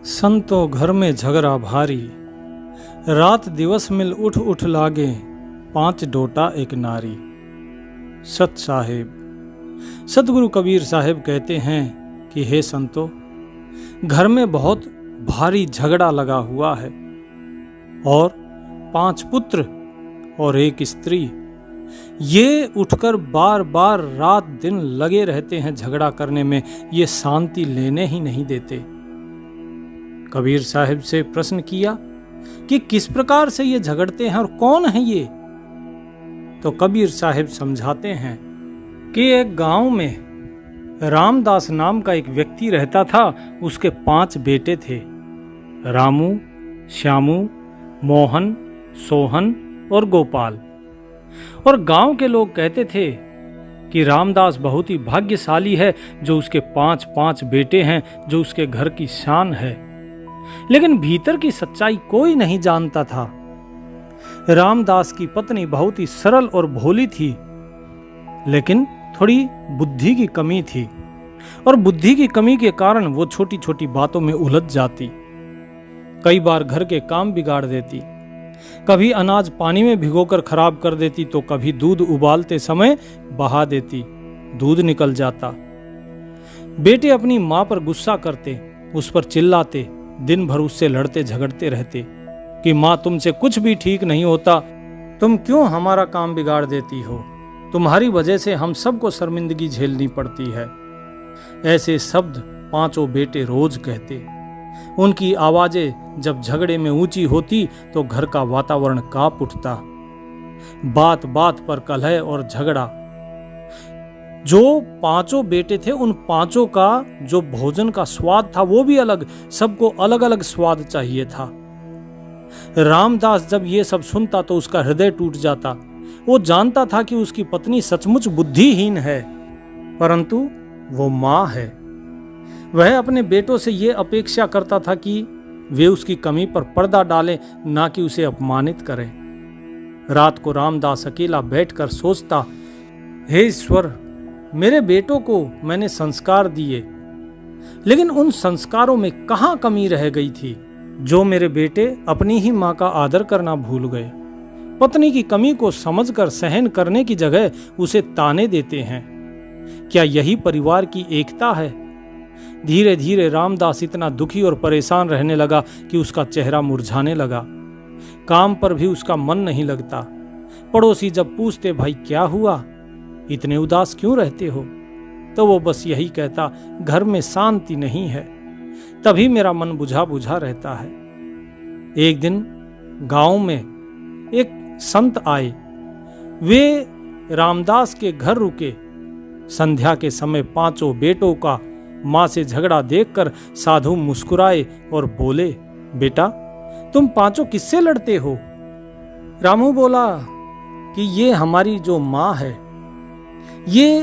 संतो घर में झगड़ा भारी, रात दिवस मिल उठ उठ लागे, 5 डोटा एक नारी। सत साहेब। सतगुरु कबीर साहेब कहते हैं कि हे संतो, घर में बहुत भारी झगड़ा लगा हुआ है और 5 पुत्र और 1 स्त्री ये उठकर बार बार रात दिन लगे रहते हैं झगड़ा करने में, ये शांति लेने ही नहीं देते। कबीर साहब से प्रश्न किया कि किस प्रकार से ये झगड़ते हैं और कौन है ये? तो कबीर साहब समझाते हैं कि एक गांव में रामदास नाम का एक व्यक्ति रहता था। उसके 5 बेटे थे, रामू, श्यामू, मोहन, सोहन और गोपाल। और गांव के लोग कहते थे कि रामदास बहुत ही भाग्यशाली है जो उसके 5 बेटे हैं, जो उसके घर की शान है। लेकिन भीतर की सच्चाई कोई नहीं जानता था। रामदास की पत्नी बहुत ही सरल और भोली थी, लेकिन थोड़ी बुद्धि की कमी थी और बुद्धि की कमी के कारण वो छोटी छोटी बातों में उलझ जाती। कई बार घर के काम बिगाड़ देती, कभी अनाज पानी में भिगोकर खराब कर देती, तो कभी दूध उबालते समय बहा देती, दूध निकल जाता। बेटे अपनी मां पर गुस्सा करते, उस पर चिल्लाते, दिन भर उससे लड़ते झगड़ते रहते कि मां तुमसे कुछ भी ठीक नहीं होता, तुम क्यों हमारा काम बिगाड़ देती हो, तुम्हारी वजह से हम सबको शर्मिंदगी झेलनी पड़ती है। ऐसे शब्द 5 बेटे रोज कहते। उनकी आवाजें जब झगड़े में ऊंची होती तो घर का वातावरण कांप उठता। बात बात पर कलह और झगड़ा। जो 5 बेटे थे, उन 5 का जो भोजन का स्वाद था वो भी अलग, सबको अलग अलग स्वाद चाहिए था। रामदास जब ये सब सुनता तो उसका हृदय टूट जाता। वो जानता था कि उसकी पत्नी सचमुच बुद्धिहीन है, परंतु वो मां है। वह अपने बेटों से ये अपेक्षा करता था कि वे उसकी कमी पर पर्दा डालें, ना कि उसे अपमानित करें। रात को रामदास अकेला बैठकर सोचता, हे ईश्वर, मेरे बेटों को मैंने संस्कार दिए, लेकिन उन संस्कारों में कहां कमी रह गई थी जो मेरे बेटे अपनी ही मां का आदर करना भूल गए। पत्नी की कमी को समझकर सहन करने की जगह उसे ताने देते हैं। क्या यही परिवार की एकता है? धीरे धीरे रामदास इतना दुखी और परेशान रहने लगा कि उसका चेहरा मुरझाने लगा। काम पर भी उसका मन नहीं लगता। पड़ोसी जब पूछते, भाई क्या हुआ, इतने उदास क्यों रहते हो, तो वो बस यही कहता, घर में शांति नहीं है, तभी मेरा मन बुझा बुझा रहता है। एक दिन गांव में एक संत आए। वे रामदास के घर रुके। संध्या के समय 5 बेटों का मां से झगड़ा देखकर साधु मुस्कुराए और बोले, बेटा तुम 5 किससे लड़ते हो? रामू बोला कि ये हमारी जो मां है, ये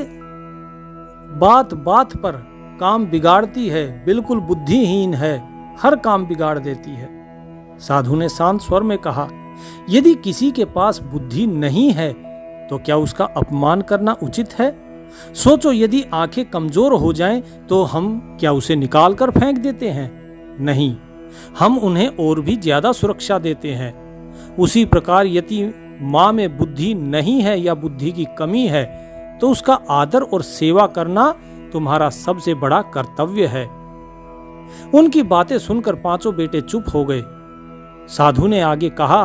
बात बात पर काम बिगाड़ती है, बिल्कुल बुद्धिहीन है, हर काम बिगाड़ देती है। साधु ने शांत स्वर में कहा, यदि किसी के पास बुद्धि नहीं है तो क्या उसका अपमान करना उचित है? सोचो, यदि आंखें कमजोर हो जाएं तो हम क्या उसे निकाल कर फेंक देते हैं? नहीं, हम उन्हें और भी ज्यादा सुरक्षा देते हैं। उसी प्रकार यदि मां में बुद्धि नहीं है या बुद्धि की कमी है तो उसका आदर और सेवा करना तुम्हारा सबसे बड़ा कर्तव्य है। उनकी बातें सुनकर 5 बेटे चुप हो गए। साधु ने आगे कहा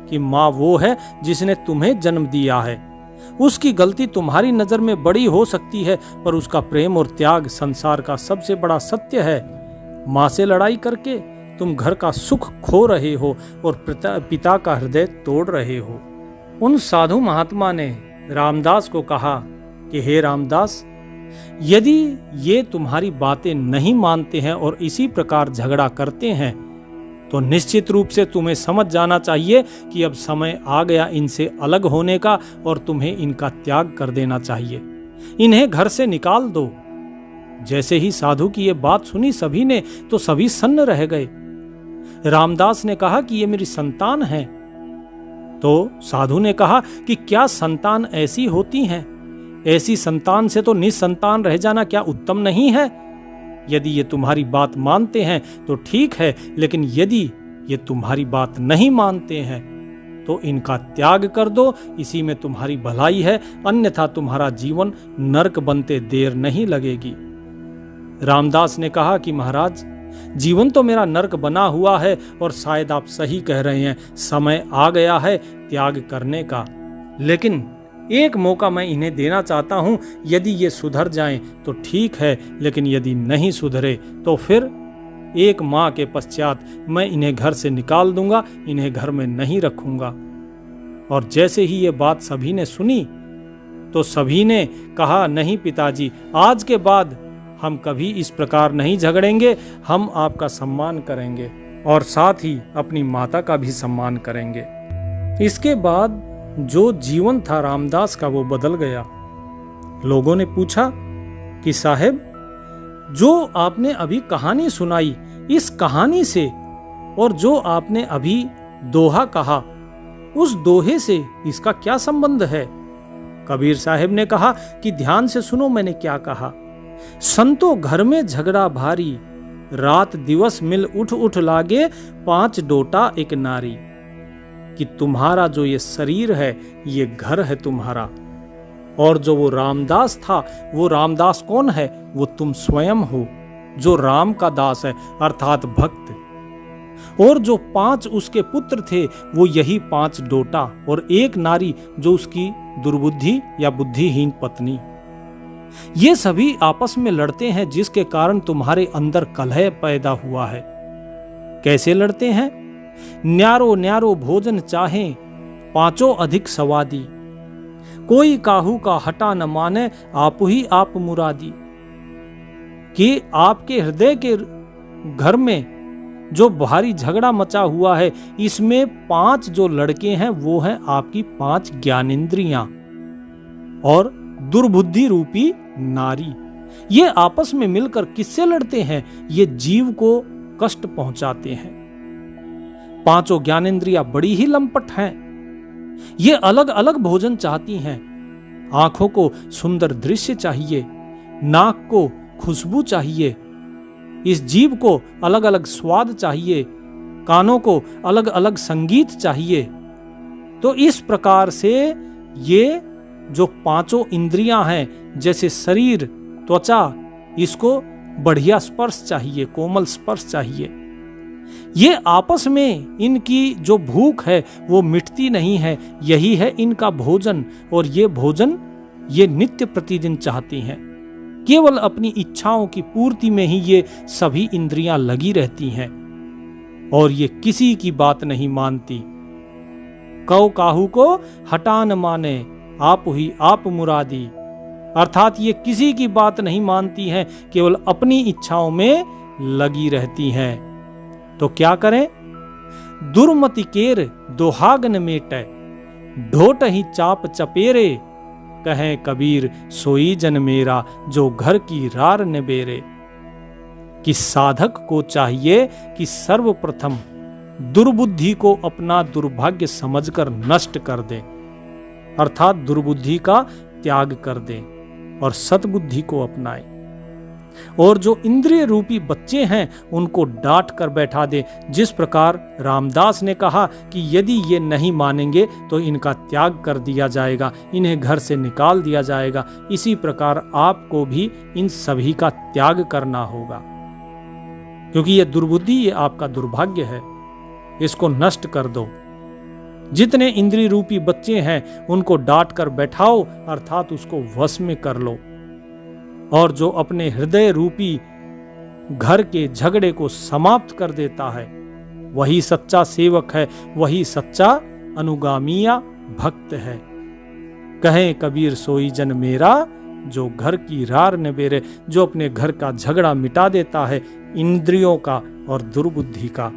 कि मां वो है जिसने तुम्हें जन्म दिया है। उसकी गलती तुम्हारी नजर में बड़ी हो सकती है, पर उसका प्रेम और त्याग संसार का सबसे बड़ा सत्य है। मां से लड़ाई करके तुम घर का सुख खो रहे हो और पिता का हृदय तोड़ रहे हो। उन साधु महात्मा ने रामदास को कहा कि हे रामदास, यदि ये तुम्हारी बातें नहीं मानते हैं और इसी प्रकार झगड़ा करते हैं तो निश्चित रूप से तुम्हें समझ जाना चाहिए कि अब समय आ गया इनसे अलग होने का और तुम्हें इनका त्याग कर देना चाहिए। इन्हें घर से निकाल दो। जैसे ही साधु की ये बात सुनी सभी सन्न रह गए। रामदास ने कहा कि ये मेरी संतान है। तो साधु ने कहा कि क्या संतान ऐसी होती हैं? ऐसी संतान से तो निसंतान रह जाना क्या उत्तम नहीं है? यदि ये तुम्हारी बात मानते हैं तो ठीक है, लेकिन यदि ये तुम्हारी बात नहीं मानते हैं तो इनका त्याग कर दो, इसी में तुम्हारी भलाई है, अन्यथा तुम्हारा जीवन नरक बनते देर नहीं लगेगी। रामदास ने कहा कि महाराज, जीवन तो मेरा नरक बना हुआ है और शायद आप सही कह रहे हैं, समय आ गया है त्याग करने का, लेकिन एक मौका मैं इन्हें देना चाहता हूं। यदि ये सुधर जाएं तो ठीक है, लेकिन यदि नहीं सुधरे तो फिर 1 माह के पश्चात मैं इन्हें घर से निकाल दूंगा, इन्हें घर में नहीं रखूंगा। और जैसे ही ये बात सभी ने सुनी तो सभी ने कहा, नहीं पिताजी, आज के बाद हम कभी इस प्रकार नहीं झगड़ेंगे, हम आपका सम्मान करेंगे और साथ ही अपनी माता का भी सम्मान करेंगे। इसके बाद जो जीवन था रामदास का वो बदल गया। लोगों ने पूछा कि साहब, जो आपने अभी कहानी सुनाई, इस कहानी से और जो आपने अभी दोहा कहा, उस दोहे से इसका क्या संबंध है? कबीर साहब ने कहा कि ध्यान से सुनो मैंने क्या कहा। संतो घर में झगड़ा भारी, रात दिवस मिल उठ उठ लागे, 5 डोटा एक नारी। कि तुम्हारा जो ये शरीर है ये घर है तुम्हारा, और जो वो रामदास था, वो रामदास कौन है? वो तुम स्वयं हो, जो राम का दास है अर्थात भक्त। और जो 5 उसके पुत्र थे वो यही 5 डोटा और एक नारी जो उसकी दुर्बुद्धि या बुद्धिहीन पत्नी। ये सभी आपस में लड़ते हैं, जिसके कारण तुम्हारे अंदर कलह पैदा हुआ है। कैसे लड़ते हैं? न्यारो न्यारो भोजन चाहे, 5 अधिक सवादी, कोई काहू का हटा न माने, आप ही आप मुरादी। कि आपके हृदय के घर में जो भारी झगड़ा मचा हुआ है, इसमें 5 जो लड़के हैं वो हैं आपकी 5 ज्ञानेंद्रियां और दुर्बुद्धि रूपी नारी। ये आपस में मिलकर किससे लड़ते हैं? ये जीव को कष्ट पहुंचाते हैं। 5 ज्ञानेंद्रियां बड़ी ही लंपट हैं। ये अलग अलग भोजन चाहती हैं। आंखों को सुंदर दृश्य चाहिए, नाक को खुशबू चाहिए, इस जीव को अलग अलग स्वाद चाहिए, कानों को अलग अलग संगीत चाहिए। तो इस प्रकार से ये जो 5 इंद्रियां हैं, जैसे शरीर, त्वचा, इसको बढ़िया स्पर्श चाहिए, कोमल स्पर्श चाहिए। ये आपस में इनकी जो भूख है वो मिटती नहीं है, यही है इनका भोजन। और ये भोजन ये नित्य प्रतिदिन चाहती हैं। केवल अपनी इच्छाओं की पूर्ति में ही ये सभी इंद्रियां लगी रहती हैं और ये किसी की बात नहीं मानती। कौ काहू को हटा न माने, आप ही आप मुरादी। अर्थात ये किसी की बात नहीं मानती हैं, केवल अपनी इच्छाओं में लगी रहती हैं। तो क्या करें? दुर्मति केर दोहागन मेटे, ढोट ही चाप चपेरे, कहें कबीर सोई जन मेरा, जो घर की रार निबेरे। कि साधक को चाहिए कि सर्वप्रथम दुर्बुद्धि को अपना दुर्भाग्य समझकर नष्ट कर दे, अर्थात दुर्बुद्धि का त्याग कर दे और सद्बुद्धि को अपनाए। और जो इंद्रिय रूपी बच्चे हैं उनको डांट कर बैठा दे। जिस प्रकार रामदास ने कहा कि यदि ये नहीं मानेंगे तो इनका त्याग कर दिया जाएगा, इन्हें घर से निकाल दिया जाएगा, इसी प्रकार आपको भी इन सभी का त्याग करना होगा। क्योंकि ये दुर्बुद्धि, ये आपका दुर्भाग्य है, इसको नष्ट कर दो। जितने इंद्रिय रूपी बच्चे हैं उनको डांट कर बैठाओ, अर्थात उसको वश में कर लो। और जो अपने हृदय रूपी घर के झगड़े को समाप्त कर देता है वही सच्चा सेवक है, वही सच्चा अनुगामिया भक्त है। कहे कबीर सोई जन मेरा, जो घर की रार निबेरे, जो अपने घर का झगड़ा मिटा देता है इंद्रियों का और दुर्बुद्धि का,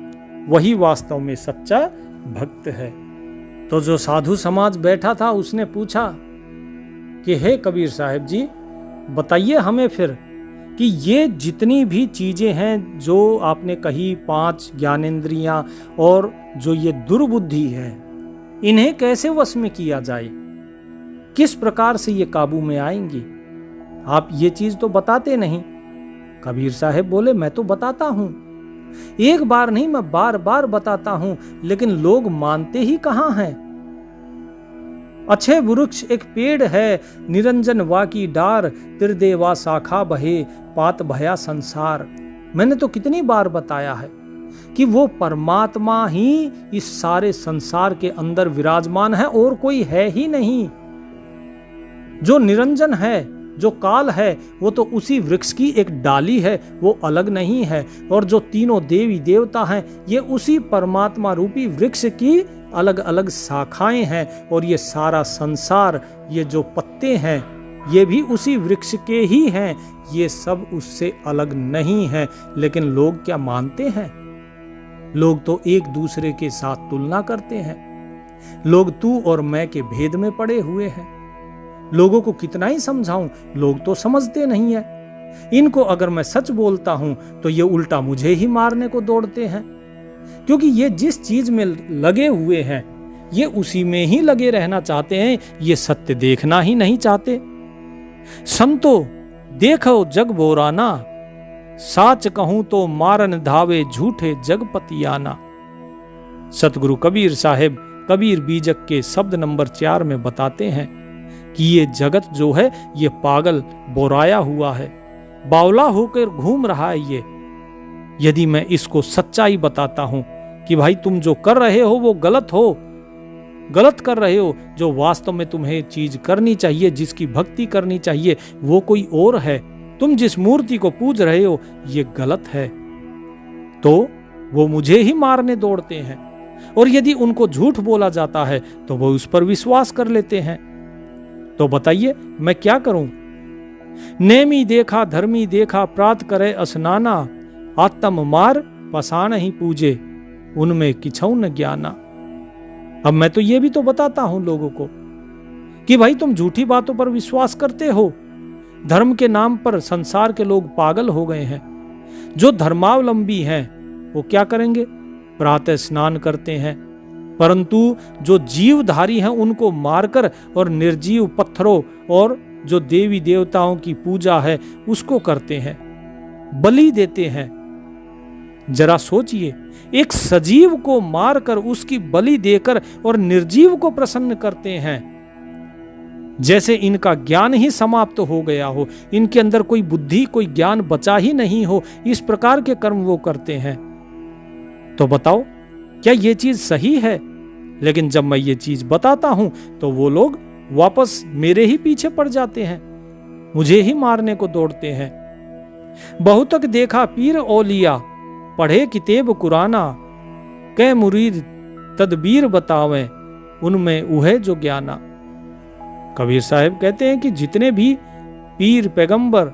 वही वास्तव में सच्चा भक्त है। तो जो साधु समाज बैठा था उसने पूछा कि हे कबीर साहब जी, बताइए हमें फिर कि ये जितनी भी चीजें हैं जो आपने कही, 5 ज्ञानेंद्रियां और जो ये दुर्बुद्धि है, इन्हें कैसे वश में किया जाए, किस प्रकार से ये काबू में आएंगी? आप ये चीज तो बताते नहीं। कबीर साहब बोले, मैं तो बताता हूं, एक बार नहीं, मैं बार बार बताता हूं, लेकिन लोग मानते ही कहां हैं। अच्छे वृक्ष एक पेड़ है, निरंजन वा की डार, त्रिदेवा शाखा बहे, पात भया संसार। मैंने तो कितनी बार बताया है कि वो परमात्मा ही इस सारे संसार के अंदर विराजमान है और कोई है ही नहीं। जो निरंजन है, जो काल है, वो तो उसी वृक्ष की एक डाली है, वो अलग नहीं है। और जो तीनों देवी देवता हैं, ये उसी परमात्मा रूपी वृक्ष की अलग अलग शाखाएं हैं। और ये सारा संसार, ये जो पत्ते हैं, ये भी उसी वृक्ष के ही हैं। ये सब उससे अलग नहीं है। लेकिन लोग क्या मानते हैं? लोग तो एक दूसरे के साथ तुलना करते हैं। लोग तू और मैं के भेद में पड़े हुए हैं। लोगों को कितना ही समझाऊं, लोग तो समझते नहीं है। इनको अगर मैं सच बोलता हूं तो ये उल्टा मुझे ही मारने को दौड़ते हैं, क्योंकि ये जिस चीज में लगे हुए हैं, ये उसी में ही लगे रहना चाहते हैं। ये सत्य देखना ही नहीं चाहते। संतो देखो जग बोराना, साच कहूं तो मारन धावे झूठे जगपतियाना। सतगुरु कबीर साहब कबीर बीजक के शब्द नंबर 4 में बताते हैं कि ये जगत जो है, ये पागल बोराया हुआ है, बावला होकर घूम रहा है। ये यदि मैं इसको सच्चाई बताता हूं कि भाई तुम जो कर रहे हो वो गलत हो, गलत कर रहे हो, जो वास्तव में तुम्हें चीज करनी चाहिए, जिसकी भक्ति करनी चाहिए, वो कोई और है, तुम जिस मूर्ति को पूज रहे हो ये गलत है, तो वो मुझे ही मारने दौड़ते हैं। और यदि उनको झूठ बोला जाता है तो वो उस पर विश्वास कर लेते हैं। तो बताइए मैं क्या करूं? नेमी देखा धर्मी देखा, प्रात करे स्नाना, आत्म मार पसान ही पूजे, उनमें किछौ न ज्ञाना। अब मैं तो ये भी तो बताता हूं लोगों को कि भाई तुम झूठी बातों पर विश्वास करते हो। धर्म के नाम पर संसार के लोग पागल हो गए हैं। जो धर्मावलंबी हैं वो क्या करेंगे? प्रातः स्नान करते हैं, परंतु जो जीवधारी हैं उनको मारकर और निर्जीव पत्थरों और जो देवी देवताओं की पूजा है उसको करते हैं, बलि देते हैं। जरा सोचिए, एक सजीव को मारकर उसकी बलि देकर और निर्जीव को प्रसन्न करते हैं, जैसे इनका ज्ञान ही समाप्त हो गया हो, इनके अंदर कोई बुद्धि कोई ज्ञान बचा ही नहीं हो। इस प्रकार के कर्म वो करते हैं। तो बताओ क्या ये चीज सही है? लेकिन जब मैं ये चीज बताता हूं तो वो लोग वापस मेरे ही पीछे पड़ जाते हैं, मुझे ही मारने को दौड़ते हैं। बहुतक देखा पीर औलिया, पढ़े किताब कुराना, कै मुरीद तदबीर बतावे, उनमें उहे जो ज्ञाना। कबीर साहब कहते हैं कि जितने भी पीर पैगंबर,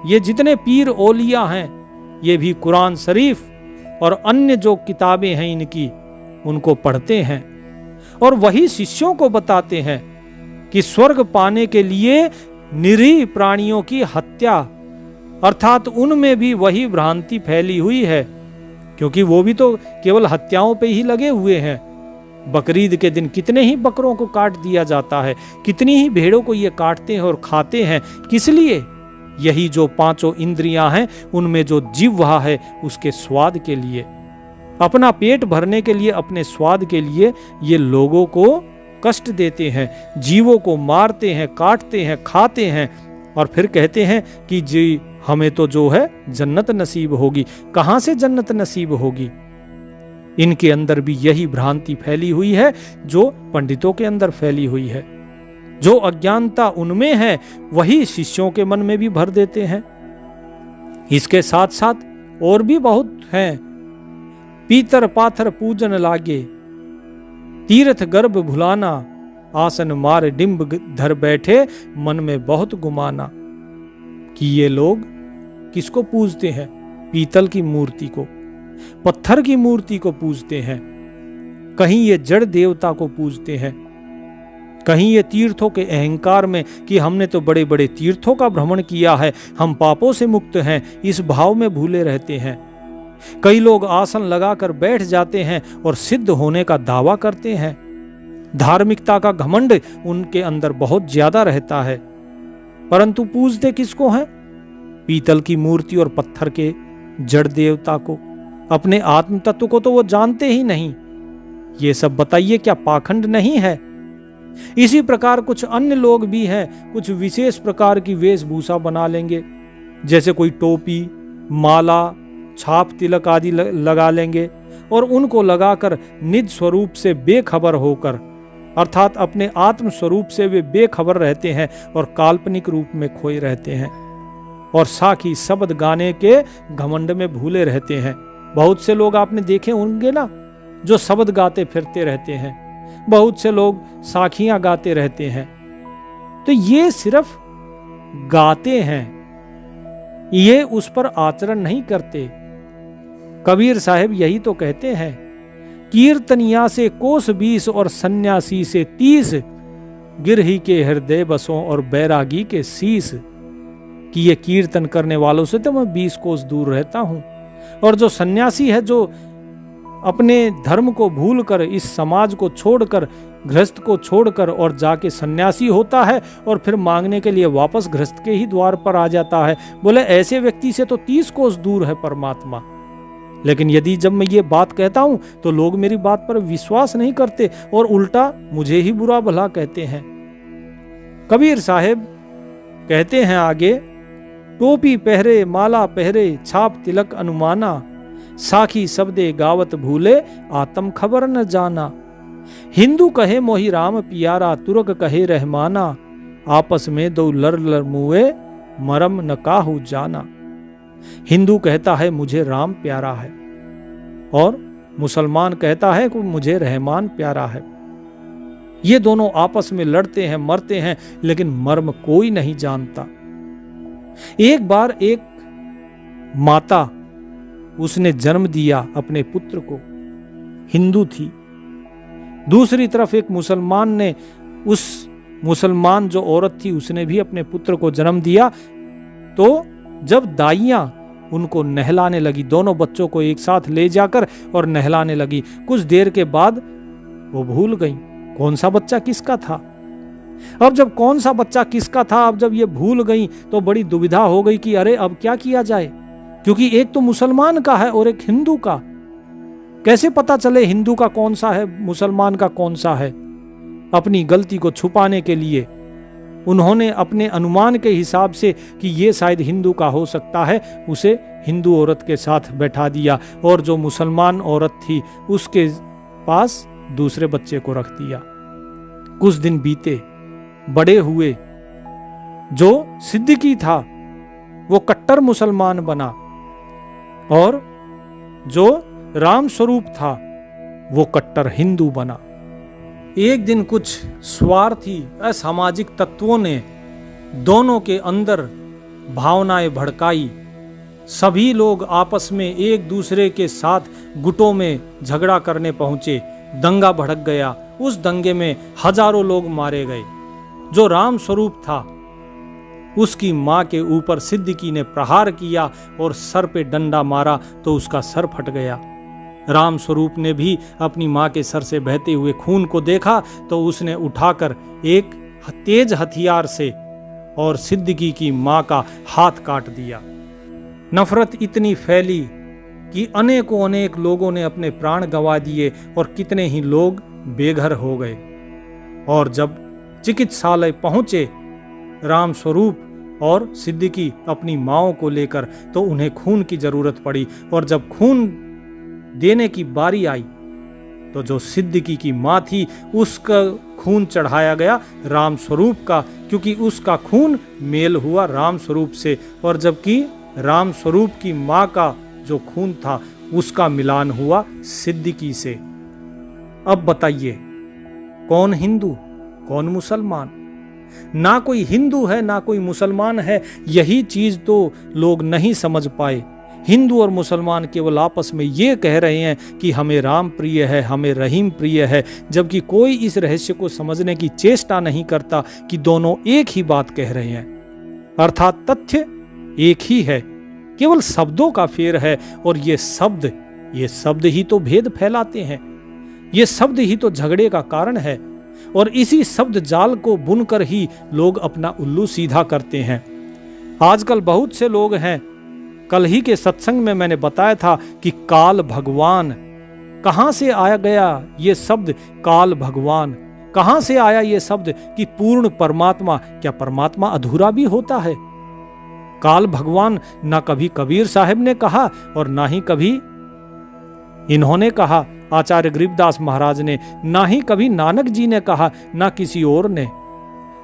ये जितने पीर औलिया हैं, ये भी कुरान शरीफ और अन्य जो किताबें हैं इनकी, उनको पढ़ते हैं और वही शिष्यों को बताते हैं कि स्वर्ग पाने के लिए निरीह प्राणियों की हत्या, अर्थात उनमें भी वही भ्रांति फैली हुई है, क्योंकि वो भी तो केवल हत्याओं पे ही लगे हुए हैं। बकरीद के दिन कितने ही बकरों को काट दिया जाता है, कितनी ही भेड़ों को ये काटते हैं और खाते हैं। किस लिए? यही जो पांचों इंद्रियां हैं उनमें जो जिह्वा है उसके स्वाद के लिए, अपना पेट भरने के लिए, अपने स्वाद के लिए ये लोगों को कष्ट देते हैं, जीवों को मारते हैं, काटते हैं, खाते हैं और फिर कहते हैं कि जी हमें तो जो है जन्नत नसीब होगी। कहां से जन्नत नसीब होगी? इनके अंदर भी यही भ्रांति फैली हुई है जो पंडितों के अंदर फैली हुई है। जो अज्ञानता उनमें है वही शिष्यों के मन में भी भर देते हैं। इसके साथ साथ और भी बहुत हैं। पीतर पाथर पूजन लागे, तीर्थ गर्भ भुलाना, आसन मार डिंब धर बैठे, मन में बहुत गुमाना। कि ये लोग किसको पूजते हैं? पीतल की मूर्ति को, पत्थर की मूर्ति को पूजते हैं। कहीं ये जड़ देवता को पूजते हैं, कहीं ये तीर्थों के अहंकार में कि हमने तो बड़े बड़े तीर्थों का भ्रमण किया है, हम पापों से मुक्त हैं, इस भाव में भूले रहते हैं। कई लोग आसन लगाकर बैठ जाते हैं और सिद्ध होने का दावा करते हैं। धार्मिकता का घमंड उनके अंदर बहुत ज्यादा रहता है, परंतु पूजते किसको हैं? पीतल की मूर्ति और पत्थर के जड़ देवता को, अपने आत्म तत्व को तो वो जानते ही नहीं। ये सब बताइए क्या पाखंड नहीं है? इसी प्रकार कुछ अन्य लोग भी हैं, कुछ विशेष प्रकार की वेशभूषा बना लेंगे, जैसे कोई टोपी, माला, छाप, तिलक आदि लगा लेंगे और उनको लगाकर निज स्वरूप से बेखबर होकर, अर्थात अपने आत्म स्वरूप से वे बेखबर रहते हैं और काल्पनिक रूप में खोए रहते हैं और साखी शब्द गाने के घमंड में भूले रहते हैं। बहुत से लोग आपने देखे होंगे ना, जो शब्द गाते फिरते रहते हैं, बहुत से लोग साखियां गाते रहते हैं। तो ये सिर्फ गाते हैं, ये उस पर आचरण नहीं करते। कबीर साहब यही तो कहते हैं, कीर्तनिया से कोस 20 और सन्यासी से 30, गिरही के हृदय बसों और बैरागी के शीस। कि ये कीर्तन करने वालों से तो मैं 20 कोस दूर रहता हूं, और जो सन्यासी है, जो अपने धर्म को भूलकर, इस समाज को छोड़कर, गृहस्थ को छोड़कर और जाके सन्यासी होता है और फिर मांगने के लिए वापस गृहस्थ के ही द्वार पर आ जाता है, बोले ऐसे व्यक्ति से तो 30 कोस दूर है परमात्मा। लेकिन यदि जब मैं ये बात कहता हूं तो लोग मेरी बात पर विश्वास नहीं करते और उल्टा मुझे ही बुरा भला कहते हैं। कबीर साहब कहते हैं आगे, टोपी पहरे, माला पहरे, छाप तिलक अनुमाना, साखी शब्दे गावत भूले, आत्म खबर न जाना। हिंदू कहे मोहि राम पियारा, तुर्क कहे रहमाना, आपस में दो लड़ मुए, मरम न काहू जाना। हिंदू कहता है मुझे राम प्यारा है और मुसलमान कहता है कि मुझे रहमान प्यारा है। ये दोनों आपस में लड़ते हैं, मरते हैं, लेकिन मर्म कोई नहीं जानता। एक बार एक माता, उसने जन्म दिया अपने पुत्र को, हिंदू थी। दूसरी तरफ एक मुसलमान ने, उस मुसलमान जो औरत थी उसने भी अपने पुत्र को जन्म दिया। तो जब दाइयां उनको नहलाने लगी, दोनों बच्चों को एक साथ ले जाकर और नहलाने लगी, कुछ देर के बाद वो भूल गई कौन सा बच्चा किसका था। अब जब कौन सा बच्चा किसका था, अब जब ये भूल गई तो बड़ी दुविधा हो गई कि अरे अब क्या किया जाए, क्योंकि एक तो मुसलमान का है और एक हिंदू का। कैसे पता चले हिंदू का कौन सा है, मुसलमान का कौन सा है? अपनी गलती को छुपाने के लिए उन्होंने अपने अनुमान के हिसाब से कि ये शायद हिंदू का हो सकता है, उसे हिंदू औरत के साथ बैठा दिया और जो मुसलमान औरत थी उसके पास दूसरे बच्चे को रख दिया। कुछ दिन बीते, बड़े हुए, जो सिद्दीकी था वो कट्टर मुसलमान बना और जो राम स्वरूप था वो कट्टर हिंदू बना। एक दिन कुछ स्वार्थी असामाजिक तत्वों ने दोनों के अंदर भावनाएं भड़काई। सभी लोग आपस में एक दूसरे के साथ गुटों में झगड़ा करने पहुंचे, दंगा भड़क गया। उस दंगे में हजारों लोग मारे गए। जो राम स्वरूप था उसकी मां के ऊपर सिद्दीकी ने प्रहार किया और सर पे डंडा मारा तो उसका सर फट गया। राम स्वरूप ने भी अपनी मां के सर से बहते हुए खून को देखा तो उसने उठाकर एक तेज हथियार से और सिद्दीकी की मां का हाथ काट दिया। नफरत इतनी फैली कि अनेकों अनेक लोगों ने अपने प्राण गंवा दिए और कितने ही लोग बेघर हो गए। और जब चिकित्सालय पहुंचे राम स्वरूप और सिद्दीकी अपनी माओं को लेकर, तो उन्हें खून की जरूरत पड़ी। और जब खून देने की बारी आई तो जो सिद्दीकी की मां थी उसका खून चढ़ाया गया राम स्वरूप का, क्योंकि उसका खून मेल हुआ राम स्वरूप से, और जबकि राम स्वरूप की मां का जो खून था उसका मिलान हुआ सिद्दीकी से। अब बताइए कौन हिंदू कौन मुसलमान? ना कोई हिंदू है ना कोई मुसलमान है। यही चीज तो लोग नहीं समझ पाए। हिंदू और मुसलमान केवल आपस में ये कह रहे हैं कि हमें राम प्रिय है, हमें रहीम प्रिय है, जबकि कोई इस रहस्य को समझने की चेष्टा नहीं करता कि दोनों एक ही बात कह रहे हैं, अर्थात तथ्य एक ही है, केवल शब्दों का फेर है। और ये शब्द ही तो भेद फैलाते हैं, ये शब्द ही तो झगड़े का कारण है, और इसी शब्द जाल को बुनकर ही लोग अपना उल्लू सीधा करते हैं। आजकल बहुत से लोग हैं, कल ही के सत्संग में मैंने बताया था कि काल भगवान, कहां से आया गया ये शब्द काल भगवान, कहां से आया ये शब्द कि पूर्ण परमात्मा? क्या परमात्मा अधूरा भी होता है? काल भगवान ना कभी कबीर साहब ने कहा और ना ही कभी इन्होंने कहा, आचार्य गरीबदास महाराज ने, ना ही कभी नानक जी ने कहा, ना किसी और ने।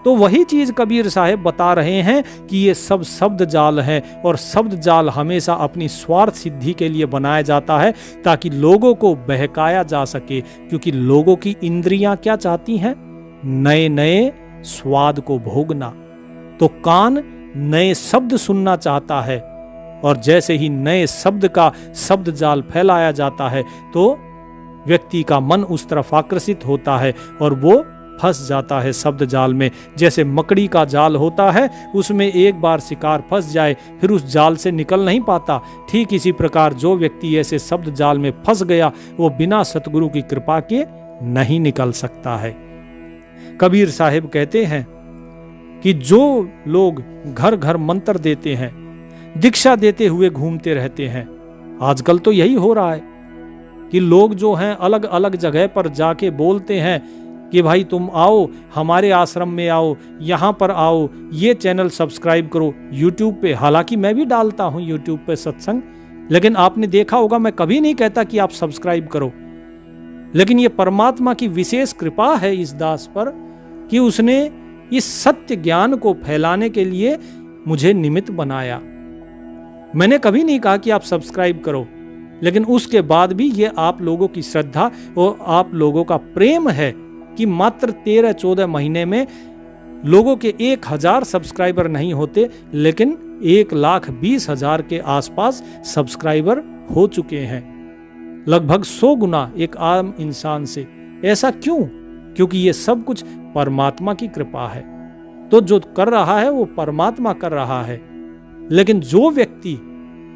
तो वही चीज कबीर साहब बता रहे हैं कि ये सब शब्द जाल है, और शब्द जाल हमेशा अपनी स्वार्थ सिद्धि के लिए बनाया जाता है ताकि लोगों को बहकाया जा सके। क्योंकि लोगों की इंद्रियां क्या चाहती हैं? नए नए स्वाद को भोगना। तो कान नए शब्द सुनना चाहता है, और जैसे ही नए शब्द का शब्द जाल फैलाया जाता है तो व्यक्ति का मन उस तरफ आकर्षित होता है और वो फंस जाता है शब्द जाल में। जैसे मकड़ी का जाल होता है, उसमें एक बार शिकार फंस जाए फिर उस जाल से निकल नहीं पाता। ठीक इसी प्रकार जो व्यक्ति ऐसे शब्द जाल में फंस गया, वो बिना सतगुरु की कृपा के नहीं निकल सकता है। कबीर साहिब कहते हैं कि जो लोग घर घर मंत्र देते हैं, दीक्षा देते हुए घूमते रहते हैं, आजकल तो यही हो रहा है कि लोग जो हैं अलग अलग जगह पर जाके बोलते हैं कि भाई तुम आओ, हमारे आश्रम में आओ, यहाँ पर आओ, ये चैनल सब्सक्राइब करो यूट्यूब पे। हालांकि मैं भी डालता हूँ यूट्यूब पे सत्संग, लेकिन आपने देखा होगा मैं कभी नहीं कहता कि आप सब्सक्राइब करो। लेकिन ये परमात्मा की विशेष कृपा है इस दास पर कि उसने इस सत्य ज्ञान को फैलाने के लिए मुझे निमित्त बनाया। मैंने कभी नहीं कहा कि आप सब्सक्राइब करो, लेकिन उसके बाद भी ये आप लोगों की श्रद्धा और आप लोगों का प्रेम है कि मात्र 13-14 महीने में लोगों के 1000 सब्सक्राइबर नहीं होते, लेकिन 1,20,000 के आसपास सब्सक्राइबर हो चुके हैं, लगभग 100 गुना एक आम इंसान से। ऐसा क्यों? क्योंकि ये सब कुछ परमात्मा की कृपा है। तो जो कर रहा है वो परमात्मा कर रहा है, लेकिन जो व्यक्ति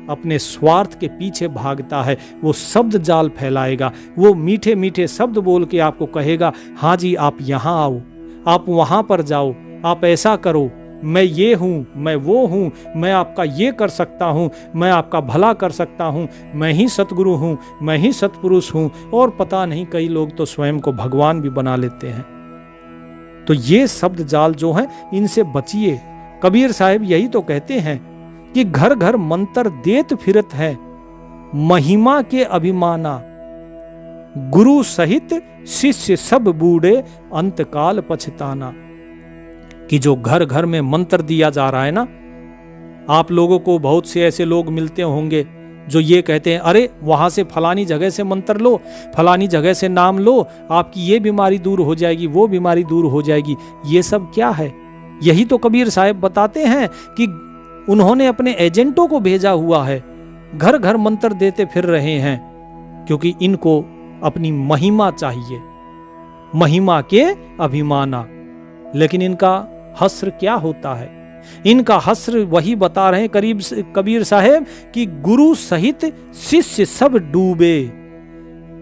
अपने स्वार्थ के पीछे भागता है वो शब्द जाल फैलाएगा। वो मीठे मीठे शब्द बोल के आपको कहेगा, हाँ जी आप यहाँ आओ, आप वहां पर जाओ, आप ऐसा करो, मैं ये हूँ, मैं वो हूँ, मैं आपका ये कर सकता हूँ, मैं आपका भला कर सकता हूँ, मैं ही सतगुरु हूँ, मैं ही सतपुरुष हूँ, और पता नहीं कई लोग तो स्वयं को भगवान भी बना लेते हैं। तो ये शब्द जाल जो हैं इनसे बचिए। कबीर साहब यही तो कहते हैं कि घर घर मंत्र देत फिरत है, महिमा के अभिमाना, गुरु सहित शिष्य सब बूढ़े अंतकाल पछताना। कि जो घर घर में मंत्र दिया जा रहा है ना, आप लोगों को बहुत से ऐसे लोग मिलते होंगे जो ये कहते हैं, अरे वहां से फलानी जगह से मंत्र लो, फलानी जगह से नाम लो, आपकी ये बीमारी दूर हो जाएगी, वो बीमारी दूर हो जाएगी। ये सब क्या है? यही तो कबीर साहब बताते हैं कि उन्होंने अपने एजेंटों को भेजा हुआ है, घर घर मंत्र देते फिर रहे हैं, क्योंकि इनको अपनी महिमा चाहिए, महिमा के अभिमाना। लेकिन इनका हस्र क्या होता है? इनका हस्र वही बता रहे हैं कबीर साहब कि गुरु सहित शिष्य सब डूबे,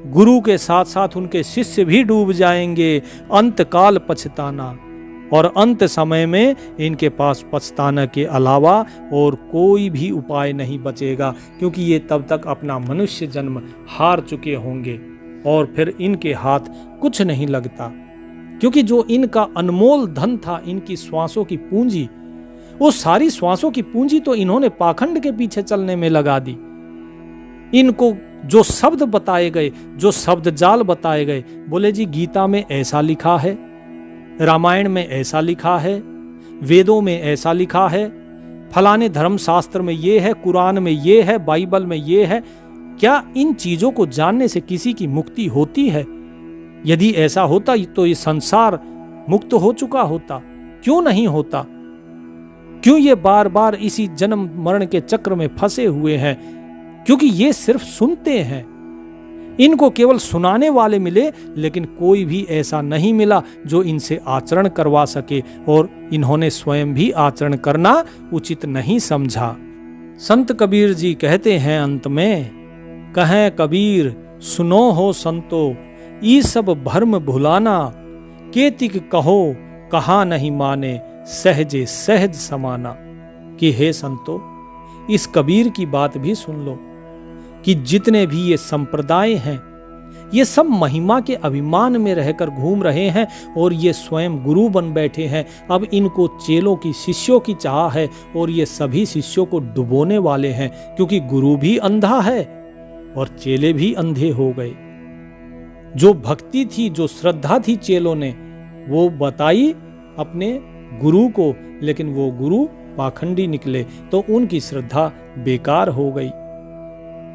गुरु के साथ साथ उनके शिष्य भी डूब जाएंगे, अंतकाल पछताना। और अंत समय में इनके पास पछताना के अलावा और कोई भी उपाय नहीं बचेगा, क्योंकि ये तब तक अपना मनुष्य जन्म हार चुके होंगे और फिर इनके हाथ कुछ नहीं लगता। क्योंकि जो इनका अनमोल धन था, इनकी श्वासों की पूंजी, वो सारी श्वासों की पूंजी तो इन्होंने पाखंड के पीछे चलने में लगा दी। इनको जो शब्द बताए गए, जो शब्द जाल बताए गए, बोले जी गीता में ऐसा लिखा है, रामायण में ऐसा लिखा है, वेदों में ऐसा लिखा है, फलाने धर्म शास्त्र में ये है, कुरान में ये है, बाइबल में ये है। क्या इन चीजों को जानने से किसी की मुक्ति होती है? यदि ऐसा होता तो ये संसार मुक्त हो चुका होता। क्यों नहीं होता? क्यों ये बार बार इसी जन्म मरण के चक्र में फंसे हुए हैं? क्योंकि ये सिर्फ सुनते हैं, इनको केवल सुनाने वाले मिले, लेकिन कोई भी ऐसा नहीं मिला जो इनसे आचरण करवा सके, और इन्होंने स्वयं भी आचरण करना उचित नहीं समझा। संत कबीर जी कहते हैं अंत में, कहें कबीर सुनो हो संतो, ई सब भर्म भुलाना, केतिक कहो कहा नहीं माने, सहजे सहज समाना। कि हे संतो, इस कबीर की बात भी सुन लो कि जितने भी ये संप्रदाय हैं, ये सब महिमा के अभिमान में रहकर घूम रहे हैं और ये स्वयं गुरु बन बैठे हैं। अब इनको चेलों की, शिष्यों की चाह है और ये सभी शिष्यों को डुबोने वाले हैं, क्योंकि गुरु भी अंधा है और चेले भी अंधे हो गए। जो भक्ति थी, जो श्रद्धा थी चेलों ने, वो बताई अपने गुरु को, लेकिन वो गुरु पाखंडी निकले तो उनकी श्रद्धा बेकार हो गई।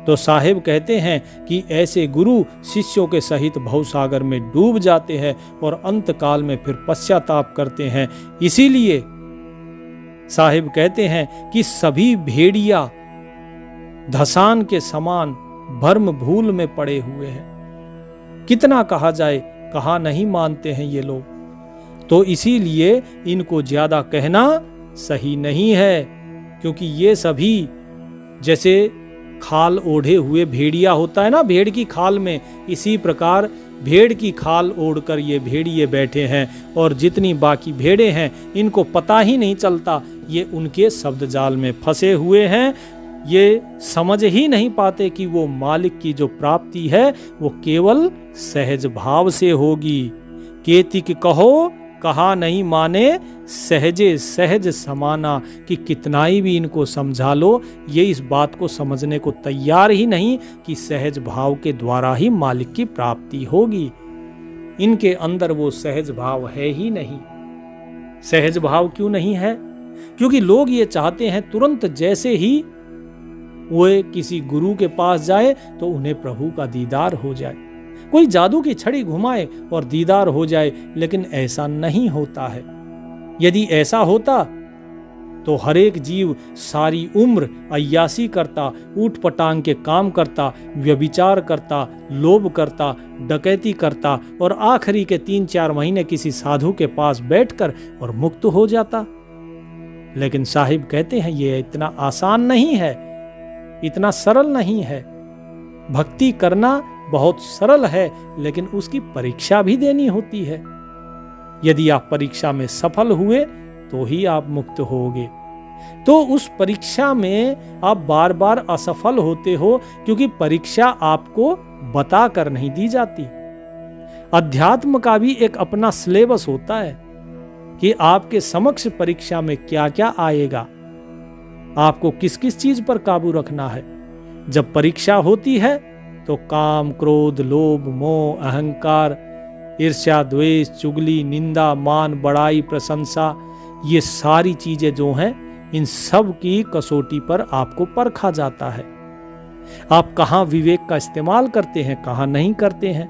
तो साहिब कहते हैं कि ऐसे गुरु शिष्यों के सहित भवसागर में डूब जाते हैं और अंत काल में फिर पश्चाताप करते हैं। इसीलिए साहिब कहते हैं कि सभी भेड़िया धसान के समान भर्म भूल में पड़े हुए हैं। कितना कहा जाए, कहा नहीं मानते हैं ये लोग। तो इसीलिए इनको ज्यादा कहना सही नहीं है, क्योंकि ये सभी जैसे खाल ओढ़े हुए भेड़िया होता है ना, भेड़ की खाल में, इसी प्रकार भेड़ की खाल ओढ़कर ये भेड़िए बैठे हैं और जितनी बाकी भेड़े हैं इनको पता ही नहीं चलता, ये उनके शब्द जाल में फंसे हुए हैं। ये समझ ही नहीं पाते कि वो मालिक की जो प्राप्ति है वो केवल सहज भाव से होगी। केतिक कहो कहा नहीं माने, सहजे सहज समाना, कि कितना ही भी इनको समझा लो, ये इस बात को समझने को तैयार ही नहीं कि सहज भाव के द्वारा ही मालिक की प्राप्ति होगी। इनके अंदर वो सहज भाव है ही नहीं। सहज भाव क्यों नहीं है? क्योंकि लोग ये चाहते हैं तुरंत जैसे ही वो किसी गुरु के पास जाए तो उन्हें प्रभु का दीदार हो जाए, कोई जादू की छड़ी घुमाए और दीदार हो जाए, लेकिन ऐसा नहीं होता है। यदि ऐसा होता तो हर एक जीव सारी उम्र अय्यासी करता, ऊट पटांग के काम करता, व्यभिचार करता, लोभ करता, डकैती करता और आखिरी के 3-4 महीने किसी साधु के पास बैठकर और मुक्त हो जाता। लेकिन साहिब कहते हैं ये इतना आसान नहीं है, इतना सरल नहीं है। भक्ति करना बहुत सरल है, लेकिन उसकी परीक्षा भी देनी होती है। यदि आप परीक्षा में सफल हुए तो ही आप मुक्त होगे। तो उस परीक्षा में आप बार बार असफल होते हो, क्योंकि परीक्षा आपको बता कर नहीं दी जाती। अध्यात्म का भी एक अपना सिलेबस होता है कि आपके समक्ष परीक्षा में क्या क्या आएगा, आपको किस किस चीज पर काबू रखना है। जब परीक्षा होती है तो काम, क्रोध, लोभ, मोह, अहंकार, ईर्ष्या, द्वेष, चुगली, निंदा, मान, बड़ाई, प्रशंसा, ये सारी चीजें जो हैं, इन सब की कसौटी पर आपको परखा जाता है। आप कहां विवेक का इस्तेमाल करते हैं, कहां नहीं करते हैं।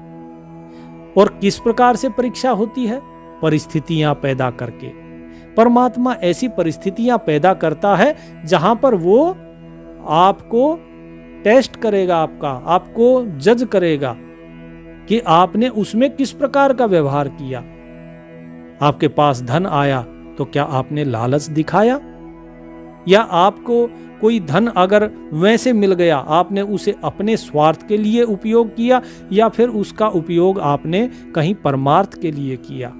और किस प्रकार से परीक्षा होती है? परिस्थितियां पैदा करके। परमात्मा ऐसी परिस्थितियां पैदा करता है जहां पर वो आपको टेस्ट करेगा, आपको जज करेगा कि आपने उसमें किस प्रकार का व्यवहार किया। आपके पास धन आया तो क्या आपने लालच दिखाया, या आपको कोई धन अगर वैसे मिल गया आपने उसे अपने स्वार्थ के लिए उपयोग किया, या फिर उसका उपयोग आपने कहीं परमार्थ के लिए किया।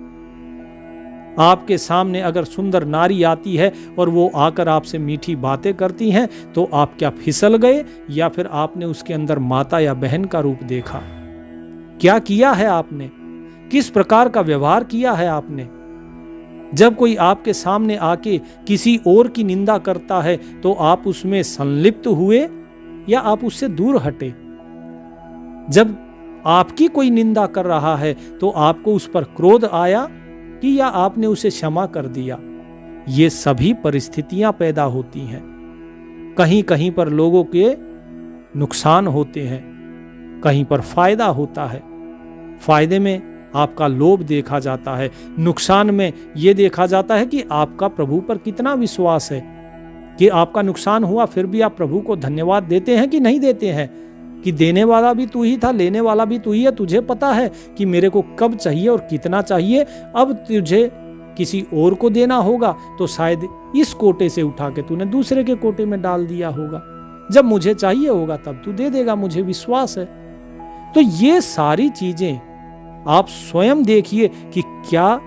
आपके सामने अगर सुंदर नारी आती है और वो आकर आपसे मीठी बातें करती हैं तो आप क्या फिसल गए, या फिर आपने उसके अंदर माता या बहन का रूप देखा? क्या किया है आपने? किस प्रकार का व्यवहार किया है आपने? जब कोई आपके सामने आके किसी और की निंदा करता है तो आप उसमें संलिप्त हुए या आप उससे दूर हटे? जब आपकी कोई निंदा कर रहा है तो आपको उस पर क्रोध आया कि या आपने उसे क्षमा कर दिया? ये सभी परिस्थितियां पैदा होती हैं। कहीं कहीं पर लोगों के नुकसान होते हैं, कहीं पर फायदा होता है। फायदे में आपका लोभ देखा जाता है, नुकसान में यह देखा जाता है कि आपका प्रभु पर कितना विश्वास है, कि आपका नुकसान हुआ फिर भी आप प्रभु को धन्यवाद देते हैं कि नहीं देते हैं, कि देने वाला भी तू ही था, लेने वाला भी तू ही है, तुझे पता है कि मेरे को कब चाहिए और कितना चाहिए, अब तुझे किसी और को देना होगा तो शायद इस कोटे से उठा के तूने दूसरे के कोटे में डाल दिया होगा, जब मुझे चाहिए होगा तब तू दे देगा, मुझे विश्वास है। तो ये सारी चीजें आप स्वयं देखिए कि क्या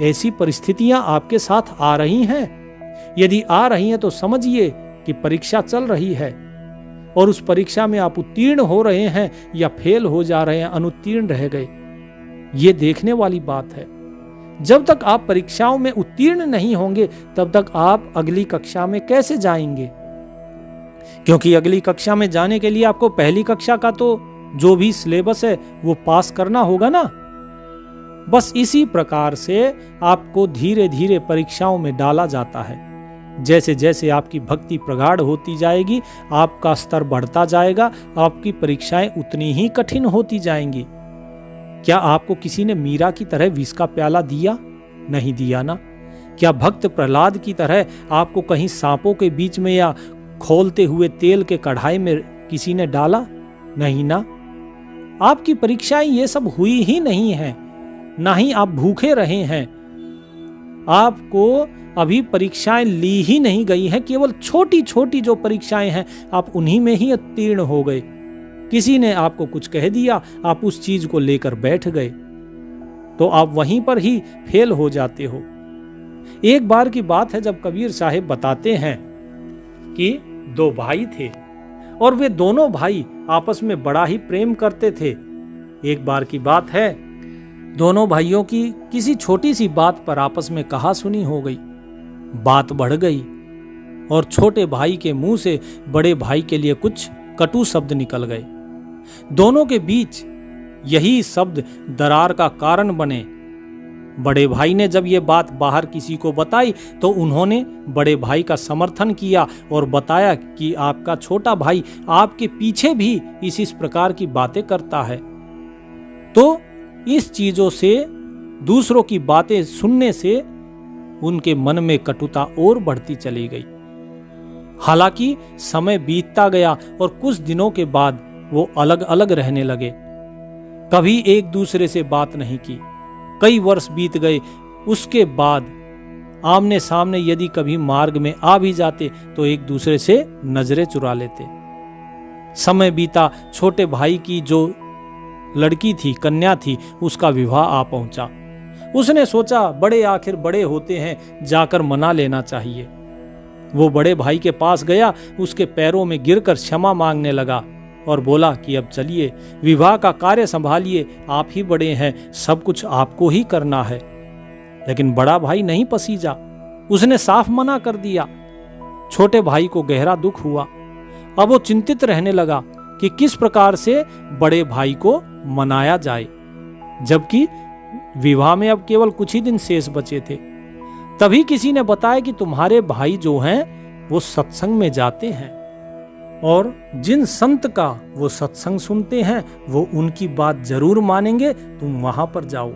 ऐसी परिस्थितियां आपके साथ आ रही हैं, यदि आ रही हैं तो समझिए कि परीक्षा चल रही है और उस परीक्षा में आप उत्तीर्ण हो रहे हैं या फेल हो जा रहे हैं, अनुत्तीर्ण रह गए, ये देखने वाली बात है। जब तक आप परीक्षाओं में उत्तीर्ण नहीं होंगे तब तक आप अगली कक्षा में कैसे जाएंगे? क्योंकि अगली कक्षा में जाने के लिए आपको पहली कक्षा का तो जो भी सिलेबस है वो पास करना होगा ना। बस इसी प्रकार से आपको धीरे धीरे परीक्षाओं में डाला जाता है। जैसे जैसे आपकी भक्ति प्रगाढ़ होती जाएगी, आपका स्तर बढ़ता जाएगा, आपकी परीक्षाएं उतनी ही कठिन होती जाएंगी। क्या आपको किसी ने मीरा की तरह विष का प्याला दिया? नहीं दिया ना। क्या भक्त प्रहलाद की तरह आपको कहीं सांपों के बीच में या खोलते हुए तेल के कढ़ाई में किसी ने डाला? नहीं ना। आपकी परीक्षाएं ये सब हुई ही नहीं है, ना ही आप भूखे रहे हैं। आपको अभी परीक्षाएं ली ही नहीं गई हैं, केवल छोटी छोटी जो परीक्षाएं हैं आप उन्हीं में ही उत्तीर्ण हो गए। किसी ने आपको कुछ कह दिया, आप उस चीज को लेकर बैठ गए, तो आप वहीं पर ही फेल हो जाते हो। एक बार की बात है जब कबीर साहिब बताते हैं कि दो भाई थे और वे दोनों भाई आपस में बड़ा ही प्रेम करते थे। एक बार की बात है, दोनों भाइयों की किसी छोटी सी बात पर आपस में कहा सुनी हो गई, बात बढ़ गई और छोटे भाई के मुंह से बड़े भाई के लिए कुछ कटु शब्द निकल गए। दोनों के बीच यही शब्द दरार का कारण बने। बड़े भाई ने जब ये बात बाहर किसी को बताई तो उन्होंने बड़े भाई का समर्थन किया और बताया कि आपका छोटा भाई आपके पीछे भी इस प्रकार की बातें करता है। तो इस चीजों से, दूसरों की बातें सुनने से उनके मन में कटुता और बढ़ती चली गई। हालांकि समय बीतता गया और कुछ दिनों के बाद वो अलग अलग रहने लगे। कभी एक दूसरे से बात नहीं की। कई वर्ष बीत गए। उसके बाद आमने सामने यदि कभी मार्ग में आ भी जाते तो एक दूसरे से नजरें चुरा लेते। समय बीता, छोटे भाई की जो लड़की थी, कन्या थी, उसका विवाह आ पहुंचा। उसने सोचा बड़े आखिर बड़े होते हैं, जाकर मना लेना चाहिए। वो बड़े भाई के पास गया, उसके पैरों में गिरकर क्षमा मांगने लगा और बोला कि अब चलिए, विवाह का कार्य संभालिए, आप ही बड़े हैं, सब कुछ आपको ही करना है। लेकिन बड़ा भाई नहीं पसीजा, उसने साफ मना कर दिया। छोटे भाई को गहरा दुख हुआ। अब वो चिंतित रहने लगा कि किस प्रकार से बड़े भाई को मनाया जाए, जबकि विवाह में अब केवल कुछ ही दिन शेष बचे थे। तभी किसी ने बताया कि तुम्हारे भाई जो हैं वो सत्संग में जाते हैं और जिन संत का वो सत्संग सुनते हैं वो उनकी बात जरूर मानेंगे, तुम वहां पर जाओ।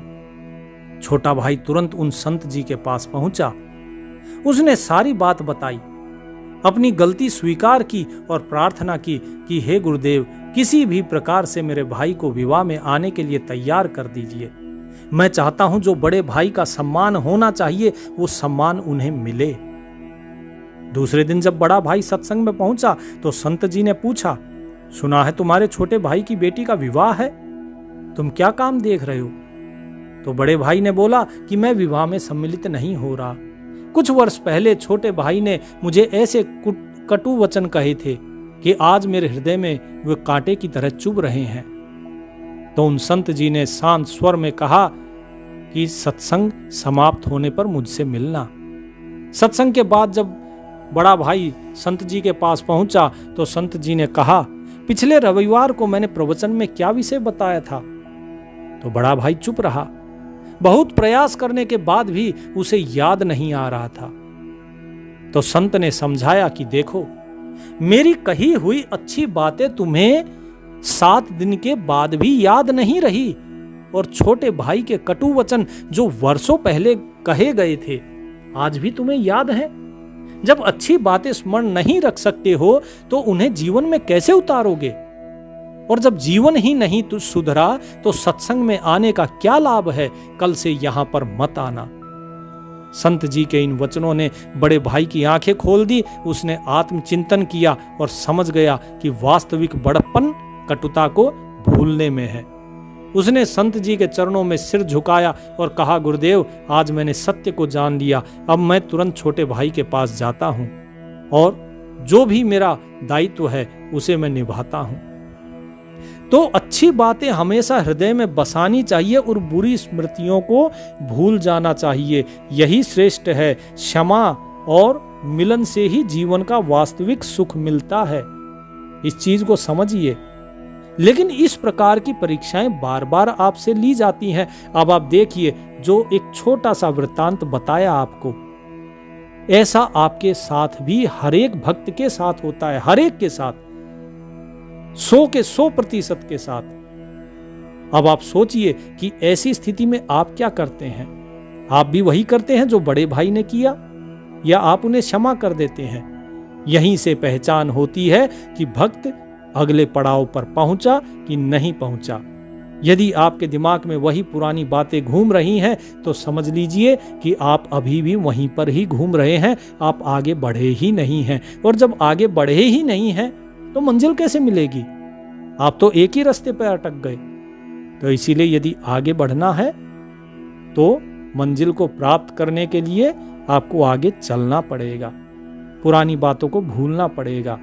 छोटा भाई तुरंत उन संत जी के पास पहुंचा। उसने सारी बात बताई, अपनी गलती स्वीकार की और प्रार्थना की कि हे गुरुदेव, किसी भी प्रकार से मेरे भाई को विवाह में आने के लिए तैयार कर दीजिए। मैं चाहता हूं जो बड़े भाई का सम्मान होना चाहिए वो सम्मान उन्हें मिले। दूसरे दिन जब बड़ा भाई सत्संग में पहुंचा तो संत जी ने पूछा, सुना है तुम्हारे छोटे भाई की बेटी का विवाह है, तुम क्या काम देख रहे हो? तो बड़े भाई ने बोला कि मैं विवाह में सम्मिलित नहीं हो रहा। कुछ वर्ष पहले छोटे भाई ने मुझे ऐसे कटु वचन कहे थे कि आज मेरे हृदय में वे कांटे की तरह चुभ रहे हैं। तो उन संत जी ने शांत स्वर में कहा कि सत्संग समाप्त होने पर मुझसे मिलना। सत्संग के बाद जब बड़ा भाई संत जी के पास पहुंचा तो संत जी ने कहा, पिछले रविवार को मैंने प्रवचन में क्या विषय बताया था? तो बड़ा भाई चुप रहा। बहुत प्रयास करने के बाद भी उसे याद नहीं आ रहा था। तो संत ने समझाया कि देखो, मेरी कही हुई अच्छी बातें तुम्हें 7 दिन के बाद भी याद नहीं रही और छोटे भाई के कटु वचन जो वर्षों पहले कहे गए थे आज भी तुम्हें याद है। जब अच्छी बातें स्मरण नहीं रख सकते हो तो उन्हें जीवन में कैसे उतारोगे? और जब जीवन ही नहीं तो सुधरा तो सत्संग में आने का क्या लाभ है? कल से यहां पर मत आना। संत जी के इन वचनों ने बड़े भाई की आंखें खोल दी। उसने आत्मचिंतन किया और समझ गया कि वास्तविक बड़प्पन कटुता को भूलने में है। उसने संत जी के चरणों में सिर झुकाया और कहा, गुरुदेव, आज मैंने सत्य को जान लिया। अब मैं तुरंत छोटे भाई के पास जाता हूं और जो भी मेरा दायित्व है उसे मैं निभाता हूं। तो अच्छी बातें हमेशा हृदय में बसानी चाहिए और बुरी स्मृतियों को भूल जाना चाहिए। यही श्रेष्ठ है। क्षमा और मिलन से ही जीवन का वास्तविक सुख मिलता है। इस चीज को समझिए। लेकिन इस प्रकार की परीक्षाएं बार बार आपसे ली जाती हैं। अब आप देखिए, जो एक छोटा सा वृत्तांत बताया आपको, ऐसा आपके साथ भी हर एक भक्त के साथ होता है, हर एक के साथ, 100% के साथ। अब आप सोचिए कि ऐसी स्थिति में आप क्या करते हैं? आप भी वही करते हैं जो बड़े भाई ने किया, या आप उन्हें क्षमा कर देते हैं? यहीं से पहचान होती है कि भक्त अगले पड़ाव पर पहुंचा कि नहीं पहुंचा। यदि आपके दिमाग में वही पुरानी बातें घूम रही हैं तो समझ लीजिए कि आप अभी भी वहीं पर ही घूम रहे हैं, आप आगे बढ़े ही नहीं हैं। और जब आगे बढ़े ही नहीं हैं तो मंजिल कैसे मिलेगी? आप तो एक ही रास्ते पर अटक गए। तो इसीलिए यदि आगे बढ़ना है तो मंजिल को प्राप्त करने के लिए आपको आगे चलना पड़ेगा, पुरानी बातों को भूलना पड़ेगा।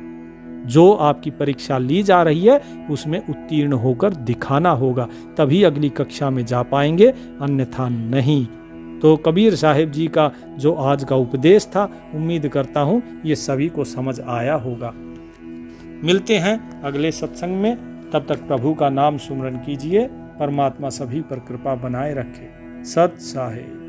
जो आपकी परीक्षा ली जा रही है उसमें उत्तीर्ण होकर दिखाना होगा, तभी अगली कक्षा में जा पाएंगे, अन्यथा नहीं। तो कबीर साहिब जी का जो आज का उपदेश था, उम्मीद करता हूं ये सभी को समझ आया होगा। मिलते हैं अगले सत्संग में। तब तक प्रभु का नाम सुमरन कीजिए। परमात्मा सभी पर कृपा बनाए रखे। सत साहिब।